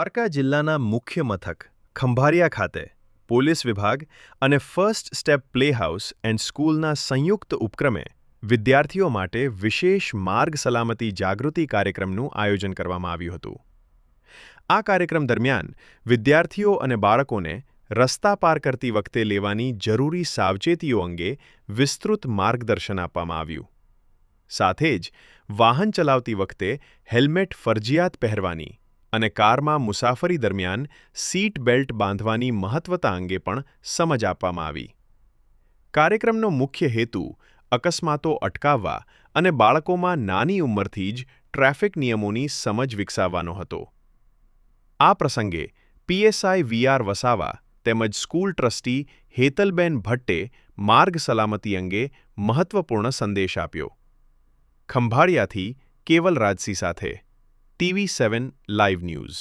દ્વારકા જિલ્લાના મુખ્ય મથક ખંભાળિયા ખાતે પોલીસ વિભાગ અને ફર્સ્ટ સ્ટેપ પ્લેહાઉસ એન્ડ સ્કૂલના સંયુક્ત ઉપક્રમે વિદ્યાર્થીઓ માટે વિશેષ માર્ગ સલામતી જાગૃતિ કાર્યક્રમનું આયોજન કરવામાં આવ્યું હતું. આ કાર્યક્રમ દરમિયાન વિદ્યાર્થીઓ અને બાળકોને રસ્તા પાર કરતી વખતે લેવાની જરૂરી સાવચેતીઓ અંગે વિસ્તૃત માર્ગદર્શન આપવામાં આવ્યું. સાથે જ વાહન ચલાવતી વખતે હેલ્મેટ ફરજિયાત પહેરવાની અને કારમાં મુસાફરી દરમિયાન સીટ બેલ્ટ બાંધવાની મહત્વતા અંગે પણ સમજ આપવામાં આવી. કાર્યક્રમનો મુખ્ય હેતુ અકસ્માતો અટકાવવા અને બાળકોમાં નાની ઉંમરથી જ ટ્રાફિક નિયમોની સમજ વિકસાવવાનો હતો. આ પ્રસંગે પીએસઆઈ વીઆર વસાવા તેમજ સ્કૂલ ટ્રસ્ટી હેતલબેન ભટ્ટે માર્ગ સલામતી અંગે મહત્વપૂર્ણ સંદેશ આપ્યો. ખંભાળિયાથી કેવલ રાજસિંહ સાથે TV7 લાઈવ ન્યૂઝ.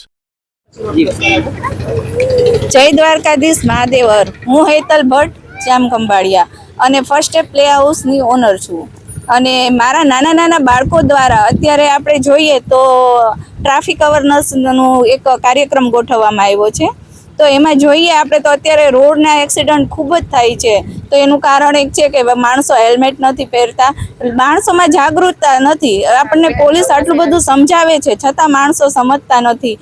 જય દ્વારકાધીશ મહાદેવર. હું હેતલ ભટ્ટ જામ ખંભાળિયા અને ફર્સ્ટ સ્ટેપ પ્લે હાઉસની ઓનર છું. અને મારા નાના નાના બાળકો દ્વારા અત્યારે આપણે જોઈએ તો ટ્રાફિક અવેરનેસનો એક કાર્યક્રમ ગોઠવવામાં આવ્યો છે. તો એમાં જોઈએ આપણે તો અત્યારે રોડના એક્સિડન્ટ ખૂબ જ થાય છે. તો એનું કારણ એક છે કે માણસો હેલ્મેટ નથી પહેરતા, માણસોમાં જાગૃતતા નથી. આપણને પોલીસ આટલું બધું સમજાવે છે છતાં માણસો સમજતા નથી,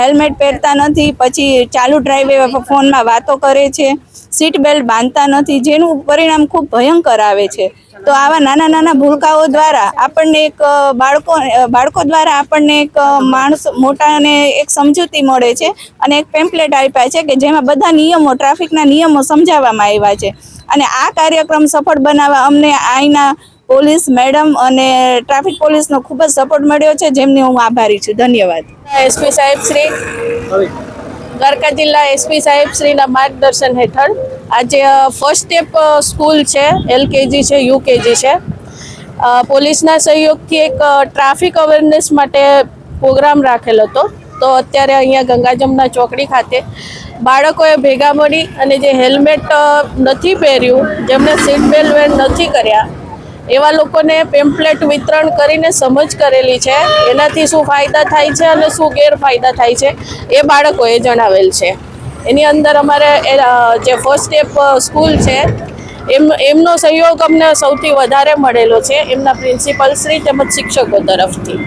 હેલ્મેટ પહેરતા નથી, પછી ચાલુ ડ્રાઈવે ફોનમાં વાતો કરે છે, સીટ બેલ્ટ બાંધતા નથી, જેનું પરિણામ ખૂબ ભયંકર આવે છે. તો આવા નાના નાના ભૂલકાઓ દ્વારા આપણને એક બાળકો દ્વારા આપણને એક માણસ મોટાને એક સમજૂતી મળે છે અને એક પેમ્પલેટ આપ્યા છે કે જેમાં બધા નિયમો, ટ્રાફિકના નિયમો સમજાવવામાં આવ્યા છે. અને આ કાર્યક્રમ સફળ બનાવવા અમને અહીંના પોલીસ મેડમ અને ટ્રાફિક પોલીસનો ખૂબ જ સપોર્ટ મળ્યો છે, જેમને હું આભારી છું. ધન્યવાદ. એસપી સાહેબ શ્રી દ્વારકા જિલ્લા એસપી સાહેબ શ્રીના માર્ગદર્શન હેઠળ આજે ફર્સ્ટ સ્ટેપ સ્કૂલ છે, LKG છે, UKG છે, પોલીસના સહયોગથી એક ટ્રાફિક અવેરનેસ માટે પ્રોગ્રામ રાખેલો હતો. તો અત્યારે અહીંયા ગંગા જમના ચોકડી ખાતે બાળકોએ ભેગા મળી અને જે હેલ્મેટ નથી પહેર્યું, જેમણે સીટ બેલ્ટ નથી કર્યા, એવા લોકોને પેમ્પલેટ વિતરણ કરીને સમજ કરેલી છે. એનાથી શું ફાયદા થાય છે અને શું ગેરફાયદા થાય છે એ બાળકોએ જણાવેલ છે. એની અંદર અમારે જે ફર્સ્ટ સ્ટેપ સ્કૂલ છે એમનો સહયોગ અમને સૌથી વધારે મળેલો છે, એમના પ્રિન્સિપલ શ્રી તેમજ શિક્ષકો તરફથી.